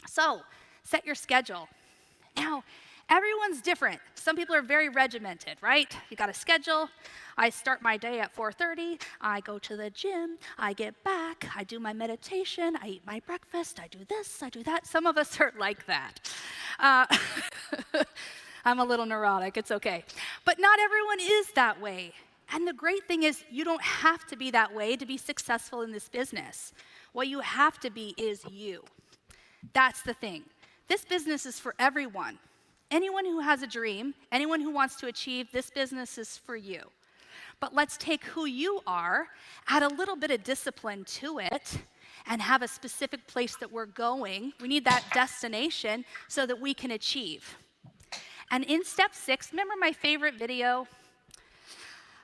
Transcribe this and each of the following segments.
So set your schedule. Now, everyone's different. Some people are very regimented, right? You got a schedule. I start my day at 4:30. I go to the gym. I get back. I do my meditation. I eat my breakfast. I do this. I do that. Some of us are like that. Uh, I'm a little neurotic. It's okay. But not everyone is that way. And the great thing is, you don't have to be that way to be successful in this business. What you have to be is you. That's the thing. This business is for everyone. Anyone who has a dream, anyone who wants to achieve, this business is for you. But let's take who you are, add a little bit of discipline to it, and have a specific place that we're going. We need that destination so that we can achieve. And in step 6, remember my favorite video?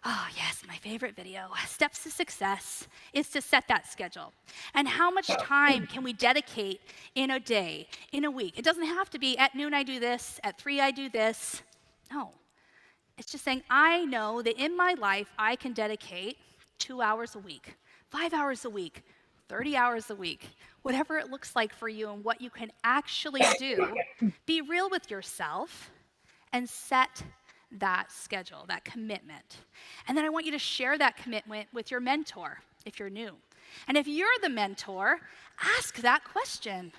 Oh, yes, my favorite video. Steps to success is to set that schedule. And how much time can we dedicate in a day, in a week? It doesn't have to be at noon I do this, at 3 I do this. No. It's just saying I know that in my life I can dedicate 2 hours a week, 5 hours a week, 30 hours a week, whatever it looks like for you and what you can actually do. Be real with yourself and set that schedule, that commitment. And then I want you to share that commitment with your mentor if you're new. And if you're the mentor, ask that question.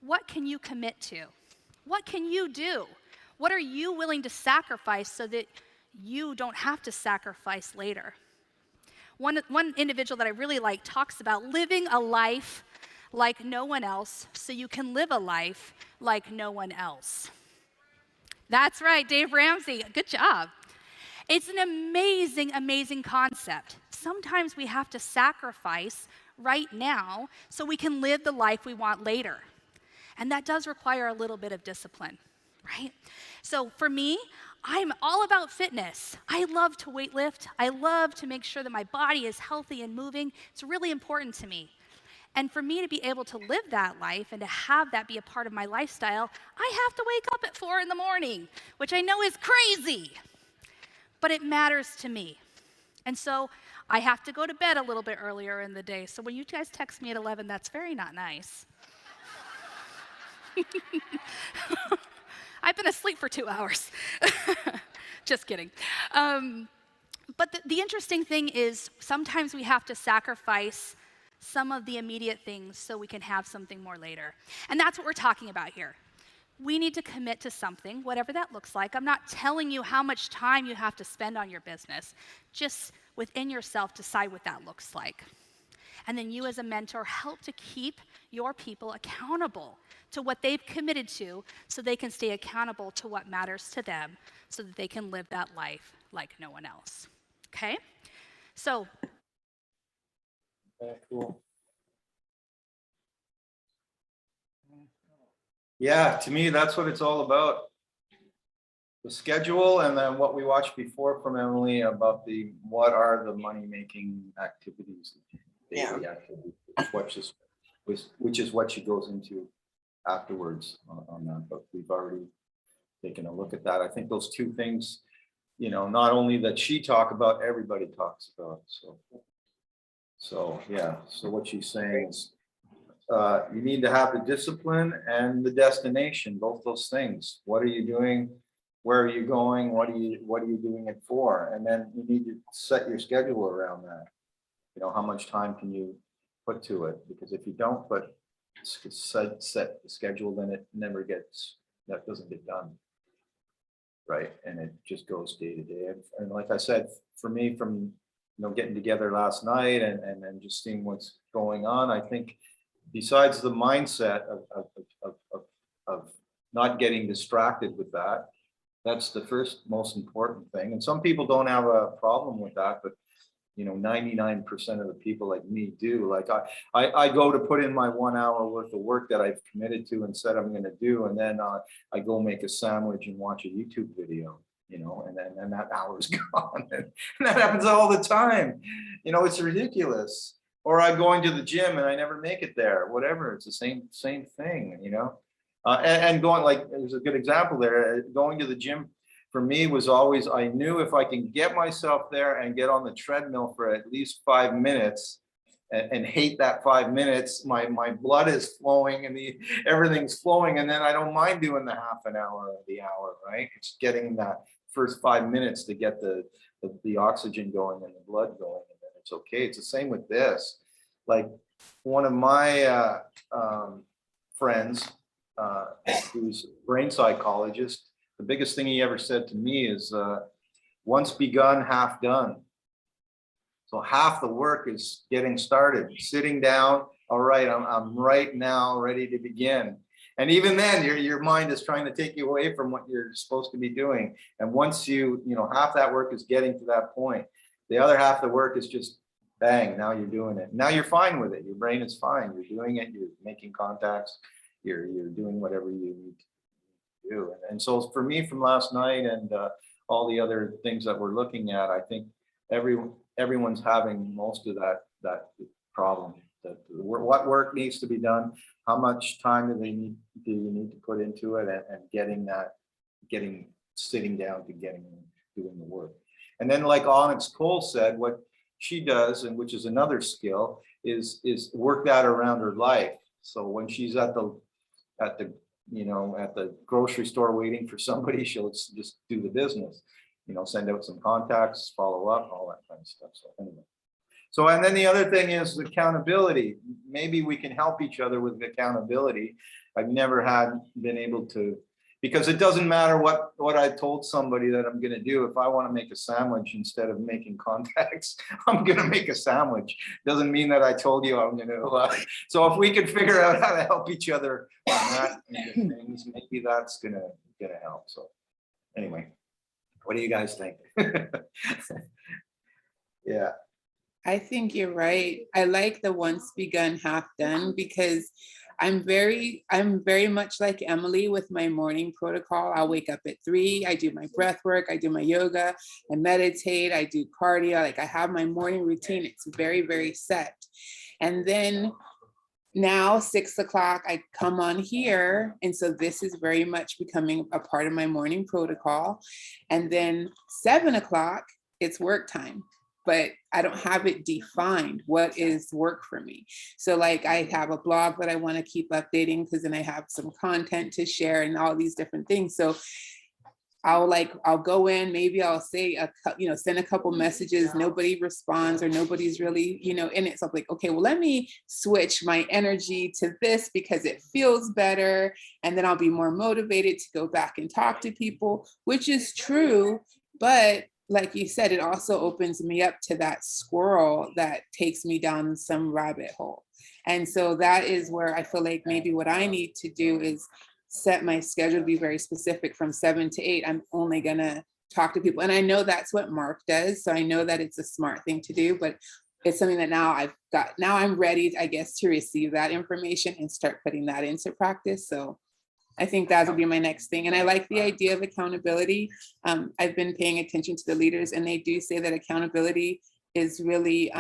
What can you commit to? What can you do? What are you willing to sacrifice so that you don't have to sacrifice later? One individual that I really like talks about living a life like no one else so you can live a life like no one else. That's right, Dave Ramsey. Good job. It's an amazing, amazing concept. Sometimes we have to sacrifice right now so we can live the life we want later. And that does require a little bit of discipline, right? So for me, I'm all about fitness. I love to weightlift. I love to make sure that my body is healthy and moving. It's really important to me. And for me to be able to live that life and to have that be a part of my lifestyle, I have to wake up at 4 in the morning, which I know is crazy, but it matters to me. And so I have to go to bed a little bit earlier in the day. So when you guys text me at 11, that's very not nice. I've been asleep for 2 hours. Just kidding. But the interesting thing is sometimes we have to sacrifice some of the immediate things so we can have something more later. And that's what we're talking about here. We need to commit to something, whatever that looks like. I'm not telling you how much time you have to spend on your business. Just within yourself, decide what that looks like. And then you as a mentor help to keep your people accountable to what they've committed to so they can stay accountable to what matters to them so that they can live that life like no one else. Okay? So, cool. Yeah, to me, that's what it's all about. The schedule, and then what we watched before from Emily about what are the money-making activities, daily activities, which is what she goes into afterwards on that. But we've already taken a look at that. I think those two things, not only that she talked about, everybody talks about. So yeah, so what she's saying is you need to have the discipline and the destination, both those things. What are you doing? Where are you going? What are you doing it for? And then you need to set your schedule around that. How much time can you put to it? Because if you don't set the schedule, then that doesn't get done. Right. And it just goes day to day. And like I said, for me, from getting together last night and just seeing what's going on, I think besides the mindset of not getting distracted with that, that's the first most important thing. And some people don't have a problem with that, but 99% of the people like me do. Like I go to put in my 1 hour worth of work that I've committed to and said I'm going to do, and then I go make a sandwich and watch a YouTube video. And then that hour's gone. And that happens all the time. It's ridiculous. Or I'm going to the gym and I never make it there. Whatever, it's the same thing. And going, like, there's a good example there. Going to the gym for me was always, I knew if I can get myself there and get on the treadmill for at least 5 minutes and hate that 5 minutes, my blood is flowing and everything's flowing, and then I don't mind doing the half an hour or the hour, right? It's getting that first 5 minutes to get the oxygen going and the blood going, and then it's okay. It's the same with this. Like one of my friends, who's a brain psychologist, the biggest thing he ever said to me is, once begun, half done. So half the work is getting started, sitting down. All right, I'm right now ready to begin. And even then, your mind is trying to take you away from what you're supposed to be doing. And once half that work is getting to that point, the other half of the work is just bang, now you're doing it. Now you're fine with it. Your brain is fine. You're doing it. You're making contacts. You're doing whatever you need to do. And so for me, from last night and all the other things that we're looking at, I think everyone's having most of that problem. What work needs to be done, how much time do you need to put into it, and sitting down to doing the work. And then, like Onyx Cole said, what she does, and which is another skill, is work that around her life. So when she's at the grocery store waiting for somebody, she'll just do the business, send out some contacts, follow up, all that kind of stuff. So anyway. So, and then the other thing is accountability. Maybe we can help each other with accountability. I've never been able to, because it doesn't matter what I told somebody that I'm going to do. If I want to make a sandwich instead of making contacts, I'm going to make a sandwich. Doesn't mean that I told you I'm going to. So if we could figure out how to help each other on that things, maybe that's going to help. So anyway, what do you guys think? Yeah. I think you're right. I like the once begun, half done, because I'm very much like Emily with my morning protocol. I'll wake up at 3, I do my breath work, I do my yoga, I meditate, I do cardio. Like I have my morning routine. It's very, very set. And then now 6 o'clock, I come on here. And so this is very much becoming a part of my morning protocol. And then 7 o'clock, it's work time. But I don't have it defined. What is work for me? So like I have a blog that I want to keep updating, because then I have some content to share and all these different things. So I'll go in, maybe I'll say, send a couple messages, nobody responds or nobody's really, in it. So I'm like, okay, well, let me switch my energy to this because it feels better. And then I'll be more motivated to go back and talk to people, which is true. But like you said, it also opens me up to that squirrel that takes me down some rabbit hole. And so that is where I feel like maybe what I need to do is set my schedule to be very specific. From 7 to 8, I'm only gonna talk to people. And I know that's what Mark does. So I know that it's a smart thing to do, but it's something that now I'm ready, I guess, to receive that information and start putting that into practice. So I think that would be my next thing. And I like the idea of accountability. I've been paying attention to the leaders, and they do say that accountability is really,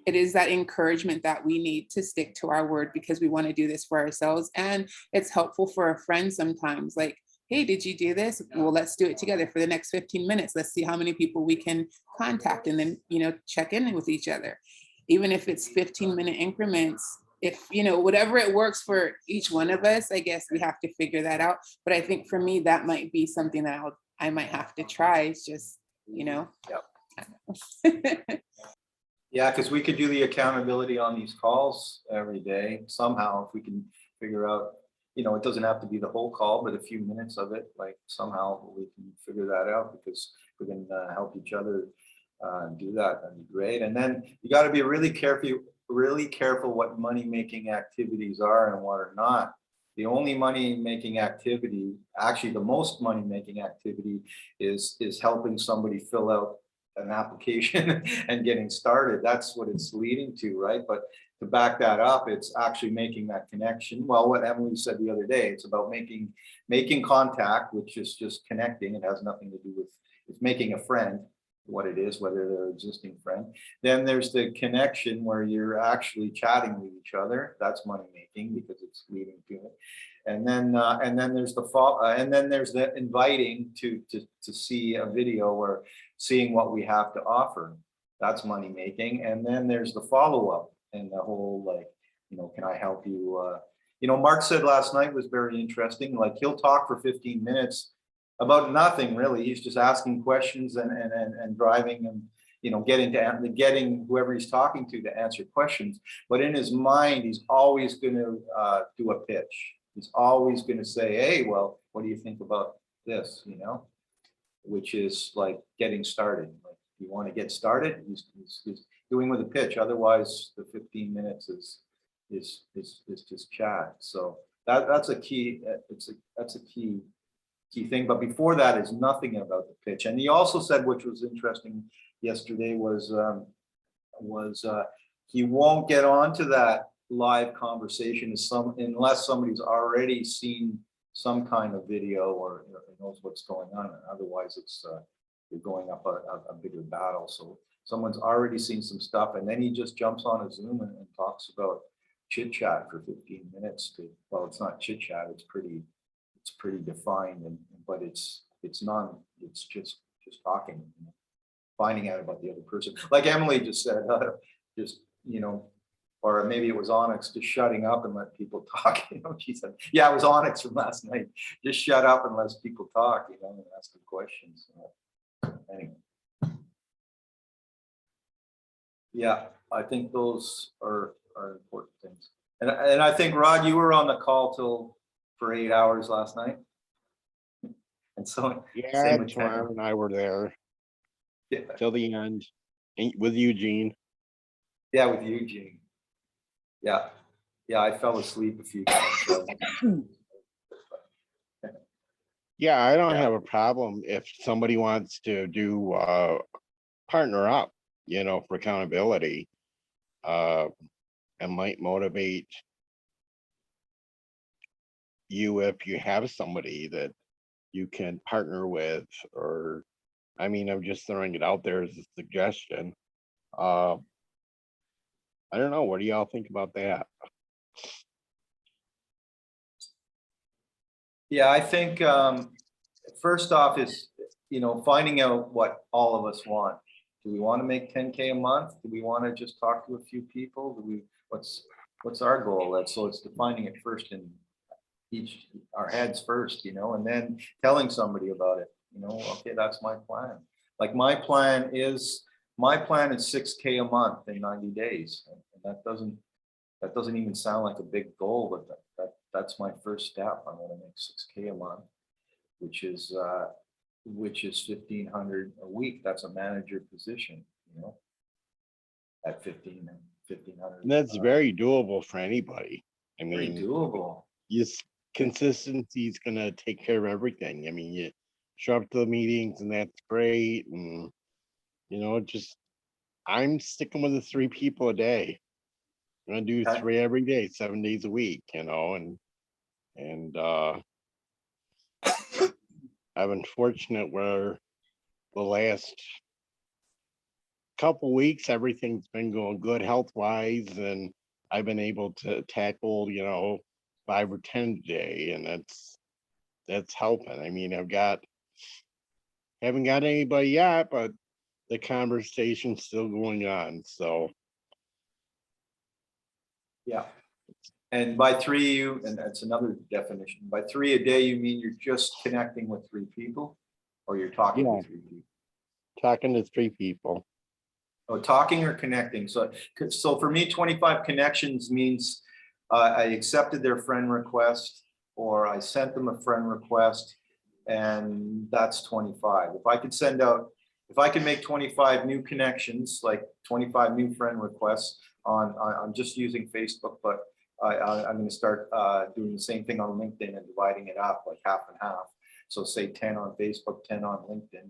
it is that encouragement that we need to stick to our word, because we want to do this for ourselves. And it's helpful for a friend sometimes, like, hey, did you do this? Well, let's do it together for the next 15 minutes. Let's see how many people we can contact, and then, check in with each other. Even if it's 15-minute increments, if, whatever it works for each one of us, I guess we have to figure that out. But I think for me, that might be something that I might have to try. It's just, Yep. Yeah, because we could do the accountability on these calls every day somehow, if we can figure out, it doesn't have to be the whole call, but a few minutes of it, like somehow we can figure that out, because we can help each other do that. That'd be great. And then you got to be really careful what money-making activities are and what are not. The only money-making activity, actually the most money-making activity, is helping somebody fill out an application and getting started. That's what it's leading to, right? But to back that up, it's actually making that connection. Well, what Emily said the other day, it's about making contact, which is just connecting. It has nothing to do with, it's making a friend, what it is, whether they're an existing friend. Then there's the connection where you're actually chatting with each other. That's money making, because it's leading to it. And then there's the inviting to see a video or seeing what we have to offer. That's money making. And then there's the follow-up and the whole, like, you know, can I help you? You know, Mark said last night was very interesting. Like, he'll talk for 15 minutes about nothing really. He's just asking questions and driving and, you know, getting whoever he's talking to answer questions. But in his mind, he's always going to do a pitch. He's always going to say, hey, well, what do you think about this? You know, which is like getting started. Like, you want to get started, he's doing with a pitch. Otherwise, the 15 minutes is just chat. So that's a key. That's a key thing. But before that is nothing about the pitch. And he also said, which was interesting yesterday, was he won't get onto that live conversation unless somebody's already seen some kind of video or knows what's going on. And otherwise, it's you're going up a bigger battle. So someone's already seen some stuff, and then he just jumps on a Zoom and talks about chit chat for 15 minutes. Well, it's not chit chat. It's pretty defined, but it's just talking, you know, finding out about the other person. Like Emily just said, just, you know, or maybe it was Onyx, just shutting up and let people talk. You know, she said, yeah, it was Onyx from last night. Just shut up and let people talk, you know, and ask them questions. Anyway. Yeah, I think those are important things. And I think, Rod, you were on the call for 8 hours last night. And so yeah, Tamara and I were there till the end with Eugene. Yeah, with Eugene. Yeah, I fell asleep a few times. So. Yeah, I don't have a problem if somebody wants to do partner up, you know, for accountability. It might motivate you if you have somebody that you can partner with, or I mean, I'm just throwing it out there as a suggestion. I don't know. What do y'all think about that? Yeah, I think first off is, you know, finding out what all of us want. Do we want to make 10K a month? Do we want to just talk to a few people? What's our goal? So it's defining it first in our heads first, you know, and then telling somebody about it. You know, okay, that's my plan. Like my plan is 6K a month in 90 days. And that doesn't even sound like a big goal, but that's my first step. I'm going to make 6K a month, which is 1,500 a week. That's a manager position, you know, at 1,500. And that's very doable for anybody. I Very mean, doable. Consistency is going to take care of everything. I mean, you show up to the meetings and that's great. And, you know, I'm sticking with the 3 people a day. I'm going to do 3 every day, 7 days a week, you know, and I've been fortunate where the last couple weeks, everything's been going good health-wise, and I've been able to tackle, you know, 5 or 10 a day, and that's helping. I mean, haven't got anybody yet, but the conversation's still going on. So yeah. And by 3, and that's another definition. By 3 a day, you mean you're just connecting with 3 people, or you're talking to 3 people? Talking to 3 people. Oh, talking or connecting. So for me, 25 connections means I accepted their friend request, or I sent them a friend request, and that's 25. If I could make 25 new connections, like 25 new friend requests I'm just using Facebook, but I'm going to start doing the same thing on LinkedIn and dividing it up like half and half. So say 10 on Facebook, 10 on LinkedIn.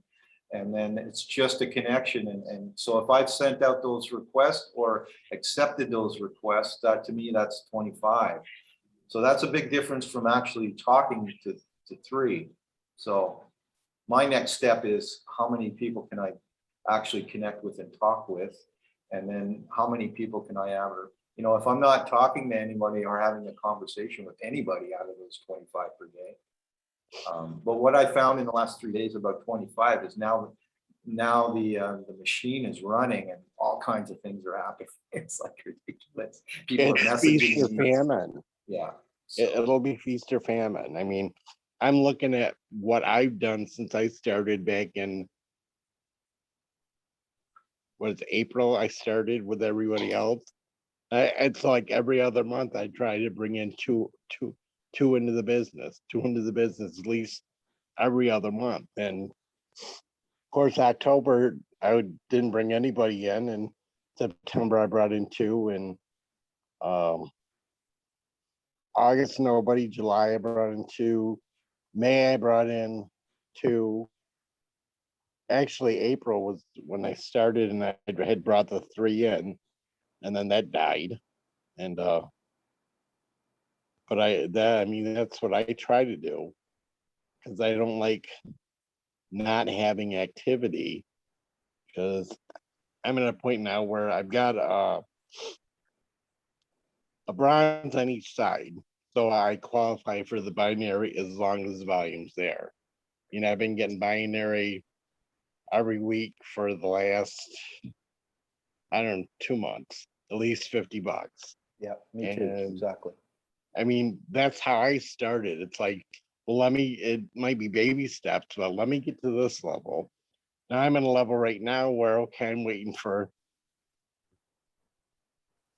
And then it's just a connection. And so if I've sent out those requests or accepted those requests, to me, that's 25. So that's a big difference from actually talking to 3. So my next step is how many people can I actually connect with and talk with? And then how many people can I ever, you know, if I'm not talking to anybody or having a conversation with anybody out of those 25 per day. But what I found in the last 3 days about 25 is now now the machine is running and all kinds of things are happening. It's like ridiculous. People are It's feast or messaging me. famine. Yeah. It'll be feast or famine. I mean, I'm looking at what I've done since I started back in, was April I started with everybody else. It's like every other month I try to bring in two into the business, at least every other month. And of course, October didn't bring anybody in, and September I brought in two, and um, August nobody, July I brought in two, May I brought in two. Actually, April was when I started, and I had brought the three in, and then that died. And but I mean that's what I try to do, because I don't like not having activity, because I'm at a point now where I've got a bronze on each side, so I qualify for the binary as long as the volume's there. You know, I've been getting binary every week for the last, I don't know, 2 months, at least $50. Yeah, me too. And Exactly. I mean, that's how I started. It's like, well, it might be baby steps, but let me get to this level. Now I'm in a level right now where, okay, I'm waiting for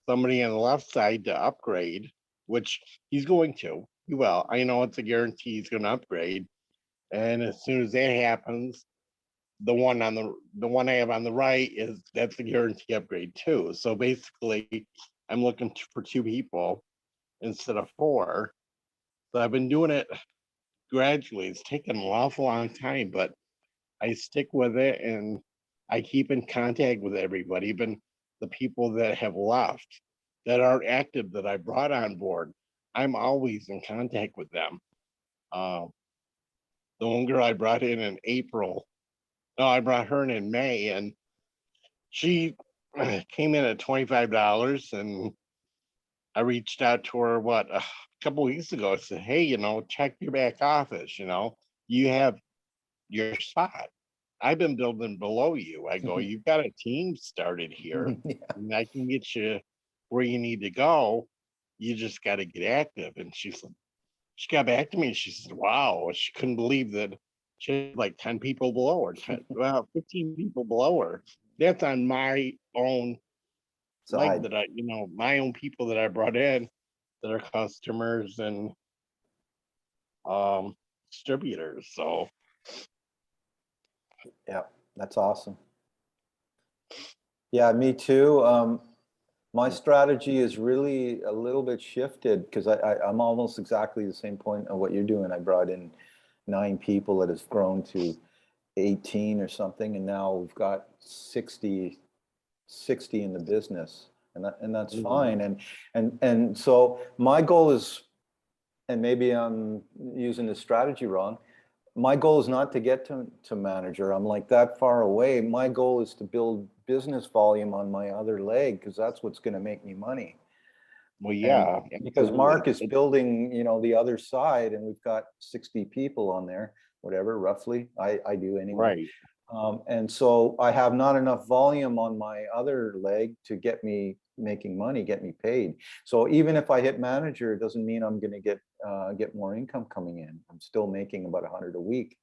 somebody on the left side to upgrade, which he's going to. He will. I know it's a guarantee he's going to upgrade. And as soon as that happens, the one I have on the right that's a guarantee upgrade too. So basically, I'm looking for two people instead of four. So I've been doing it gradually. It's taken an awful long time, but I stick with it and I keep in contact with everybody, even the people that have left that aren't active that I brought on board. I'm always in contact with them. The one girl I brought in April, no, I brought her in May, and she came in at $25, and I reached out to her a couple weeks ago. I said, hey, check your back office, you have your spot. I've been building below you. I go, you've got a team started here, Yeah. and I can get you where you need to go. You just got to get active. And she got back to me. She said, wow, she couldn't believe that she had like 10 people below her, 15 people below her. That's on my own leg Side. that my own people that I brought in that are customers and distributors. So Yeah, that's awesome. Yeah, me too. My strategy is really a little bit shifted because I'm almost exactly the same point of what you're doing. I brought in 9 people that has grown to 18 or something, and now we've got 60 in the business, and that's fine. And so my goal is, and maybe I'm using the strategy wrong, my goal is not to get to manager. I'm like that far away. My goal is to build business volume on my other leg, because that's what's going to make me money. well, yeah, Because Mark is absolutely. building, the other side, and we've got 60 people on there, whatever, roughly. I do anyway. Right. And so I have not enough volume on my other leg to get me making money, get me paid. So even if I hit manager, it doesn't mean I'm going to get more income coming in. I'm still making about 100 a week.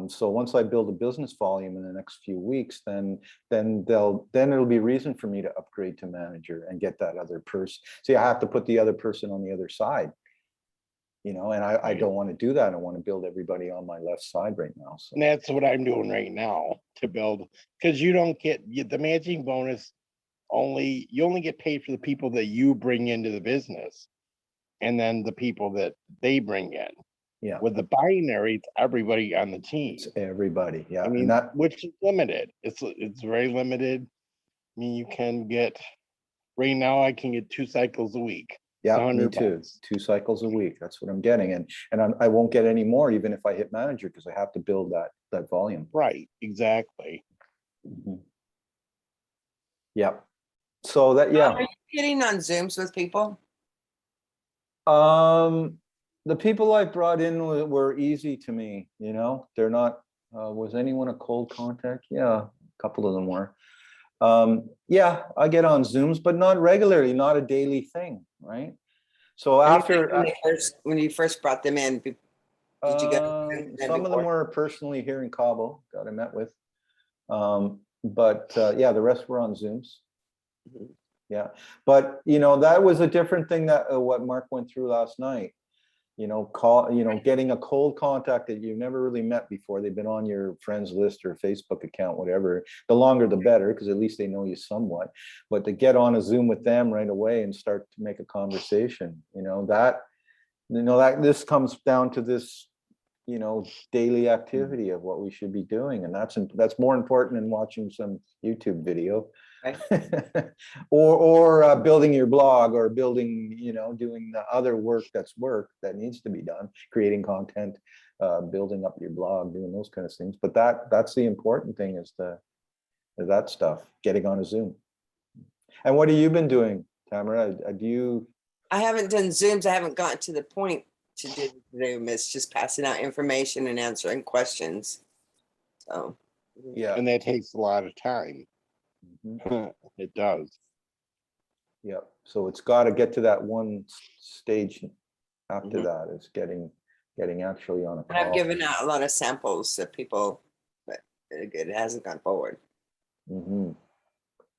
So once I build a business volume in the next few weeks, then it'll be reason for me to upgrade to manager and get that other person. See, I have to put the other person on the other side. And I don't want to do that. I want to build everybody on my left side right now. So And that's what I'm doing right now to build, because you don't get the matching bonus. You only get paid for the people that you bring into the business, and then the people that they bring in. yeah, With the binary, it's everybody on the team. it's everybody. Yeah, I and mean, that. which is limited. It's very limited. I mean, you can get right now. I can get 2 cycles a week. Yeah, me $100. too. 2 cycles a week. That's what I'm getting, and I won't get any more even if I hit manager, because I have to build that volume. Right. Exactly. Mhm. Yeah. So that, yeah. Are you getting on Zooms with people? The people I brought in were easy to me. They're not Was anyone a cold contact? Yeah, a couple of them were. Yeah, I get on Zooms, but not regularly, not a daily thing, right? So after, When you first brought them in, did you go? some of them were personally here in Cabo that I met with. But yeah, the rest were on Zooms. Mhm. Yeah, but you know, that was a different thing that what Mark went through last night. You know, getting a cold contact that you've never really met before. They've been on your friends list or Facebook account, whatever. The longer the better, because at least they know you somewhat. But to get on a Zoom with them right away and start to make a conversation, that this comes down to this, daily activity of what we should be doing, and that's more important than watching some YouTube video. Right. or building your blog, or building, doing the other work that needs to be done, creating content, building up your blog, doing those kind of things. But that's the important thing, is that stuff, getting on a Zoom. And what have you been doing, Tamara? I haven't done Zooms. I haven't gotten to the point to do Zoom. It's just passing out information and answering questions. So Yeah. And that takes a lot of time. Mhm. It does. Yeah, so it's got to get to that one stage after Mhm. that, is getting actually on a and I've call. given out a lot of samples to people, but it hasn't gone forward. Mhm.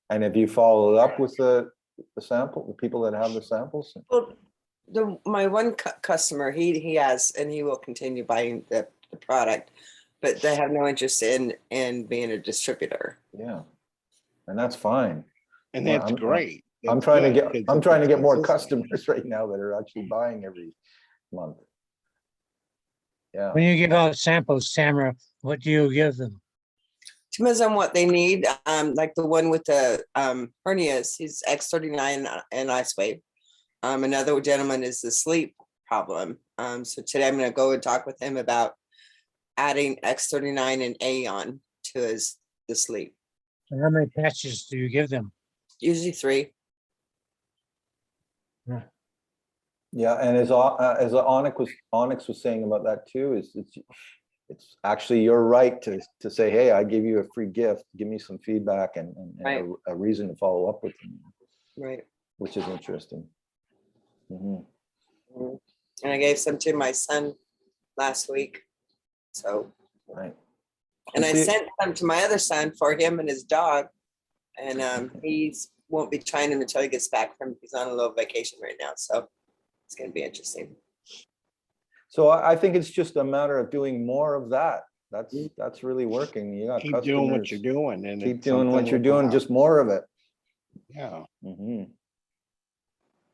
And have you followed up with the sample, the people that have the samples? Well, my one customer, he has, and he will continue buying the product, but they have no interest in being a distributor. Yeah, and that's fine. And Well, that's I'm- great. I'm That's trying to good, get 'cause I'm if trying to it's get more consistent- customers right now that are actually buying every month. Yeah. When you give out samples, Tamara, what do you give them? Depends on what they need. Like the one with the hernias, he's X39 and IceWave. Another gentleman is the sleep problem. So today I'm going to go and talk with him about adding X39 and Aeon to the sleep. And how many patches do you give them? Usually 3. Yeah, and as Onyx was saying about that too, it's actually your right to say, hey, I give you a free gift, give me some feedback and Right. a reason to follow up with them, Right. which is interesting. Mhm. And I gave some to my son last week. So, Right. and I See- sent some to my other son for him and his dog. And he's won't be trying him until he gets back he's on a little vacation right now. So it's going to be interesting. So I think it's just a matter of doing more of that. That's really working. You got Keep doing what customers. you're doing, and Keep it's doing what something you're with doing, that. just more of it. Yeah. Mhm.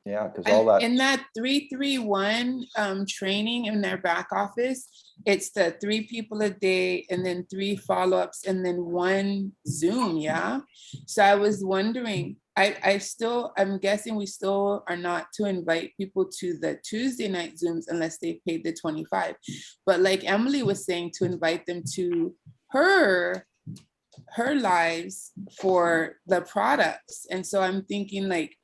Yeah, because all that. In that 3-3-1 training in their back office, it's the 3 people a day and then 3 follow-ups and then 1 Zoom. Yeah. So I was wondering, I'm guessing we still are not to invite people to the Tuesday night Zooms unless they paid the 25. But like Emily was saying, to invite them to her lives for the products. And so I'm thinking, like,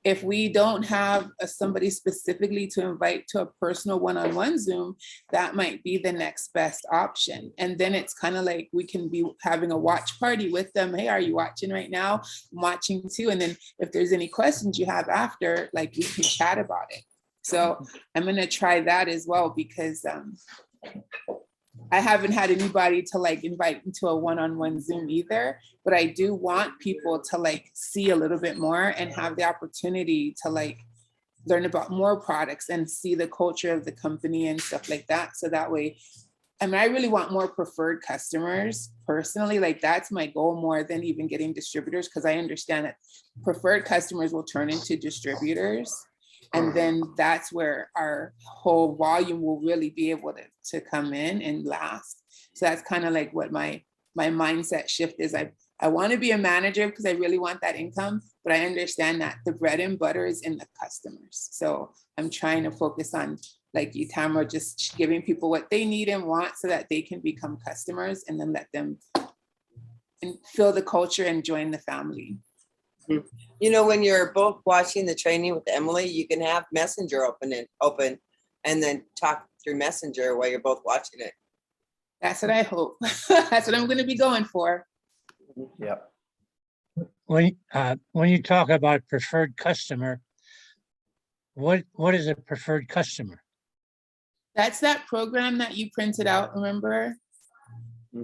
if we don't have somebody specifically to invite to a personal one-on-one Zoom, that might be the next best option. And then it's kind of like we can be having a watch party with them. Hey, are you watching right now? I'm watching too. And then if there's any questions you have after, like, we can chat about it. So I'm going to try that as well, because I haven't had anybody to like invite into a one-on-one Zoom either, but I do want people to like see a little bit more and have the opportunity to like learn about more products and see the culture of the company and stuff like that. So that way, I mean, I really want more preferred customers personally. Like, that's my goal more than even getting distributors, because I understand that preferred customers will turn into distributors. And then that's where our whole volume will really be able to come in and last. So that's kind of like what my mindset shift is. I want to be a manager because I really want that income, but I understand that the bread and butter is in the customers. So I'm trying to focus on, like you, Tamara, just giving people what they need and want so that they can become customers, and then let them feel the culture and join the family. You know, when you're both watching the training with Emily, you can have Messenger open and then talk through Messenger while you're both watching it. That's what I hope. That's what I'm going to be going for. Yep. When you talk about preferred customer, what is a preferred customer? That's that program that you printed out, remember?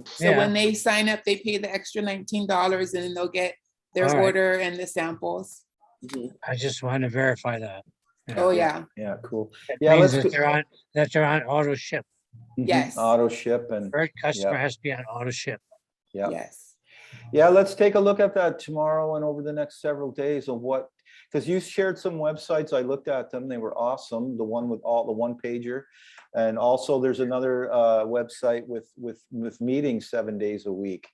So Yeah. when they sign up, they pay the extra $19 and then they'll get their All right. order and the samples. I just want to verify that. Oh, yeah. Yeah, cool. It Yeah, means let's that they're on auto ship. Yes. Auto ship and Preferred customer yeah. has to be on auto ship. yeah. Yes. Yeah, let's take a look at that tomorrow and over the next several days of what, because you shared some websites. I looked at them. They were awesome. The one with all the one pager. And also there's another website with meetings 7 days a week.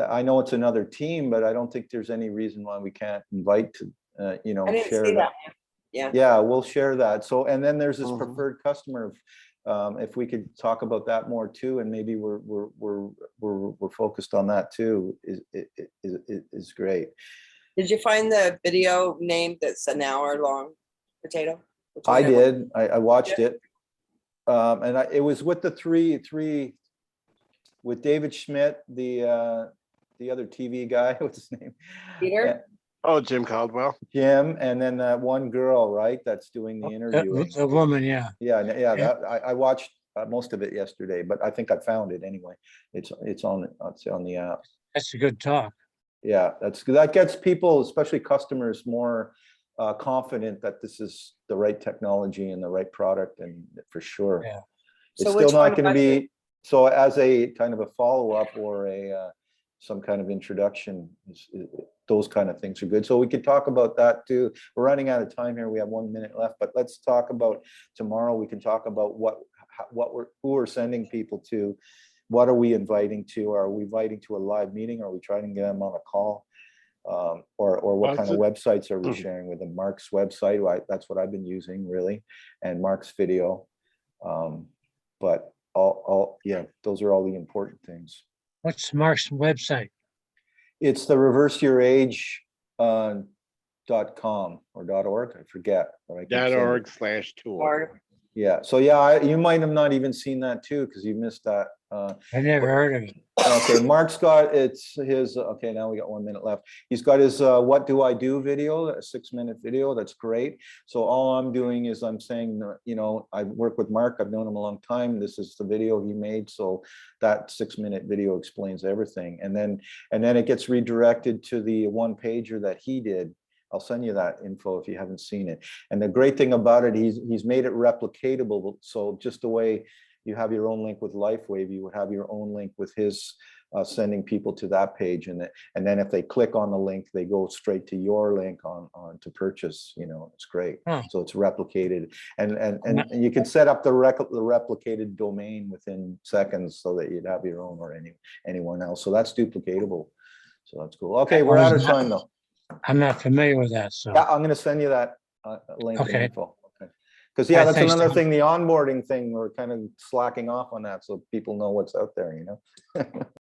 I know it's another team, but I don't think there's any reason why we can't invite to, you know, I didn't share see that. that. Yeah. Yeah, we'll share that. So, and then there's this Mhm. preferred customer. If we could talk about that more too, and maybe we're focused on that too, is great. Did you find the video name that's an hour long potato? I Potato? did. I watched it, and it was with the three with David Schmidt, the other TV guy. What's his name? Peter? Oh, Jim Caldwell. Jim, and then that one girl, right? That's doing the interviewing. The woman, yeah. Yeah. That I watched most of it yesterday, but I think I found it anyway. It's on the app. That's a good talk. Yeah, that gets people, especially customers, more confident that this is the right technology and the right product, and for sure. Yeah. It's So still which not one going to was it? be, so as a kind of a follow-up or a some kind of introduction, those kind of things are good. So we could talk about that too. We're running out of time here. We have 1 minute left, but let's talk about tomorrow. We can talk about who we're sending people to. What are we inviting to? Are we inviting to a live meeting? Are we trying to get them on a call? Or what kind of websites are we sharing with them? Mark's website, that's what I've been using really, and Mark's video. But yeah, those are all the important things. What's Mark's website? It's the reverseyourage .com or .org, I forget. But I can send it. .org/tour. Yeah, so yeah, you might have not even seen that too, because you missed that. I never heard of it. Okay, Mark's got okay, now we got 1 minute left. He's got his what do I do video, a 6-minute video. That's great. So all I'm doing is I'm saying, you know, I work with Mark. I've known him a long time. This is the video he made. So that 6-minute video explains everything. And then it gets redirected to the one pager that he did. I'll send you that info if you haven't seen it. And the great thing about it, he's made it replicatable. So just the way you have your own link with LifeWave, you would have your own link with his sending people to that page. And then if they click on the link, they go straight to your link on to purchase. You know, it's great. Huh. So it's replicated. And you can set up the replicated domain within seconds so that you'd have your own or anyone else. So that's duplicatable. So that's cool. Okay, we're out of time though. I'm not familiar with that, so. Yeah, I'm going to send you that link and Okay. info. Okay. Because yeah, that's Thanks, another Tom. thing, the onboarding thing, we're kind of slacking off on that so people know what's out there, you know?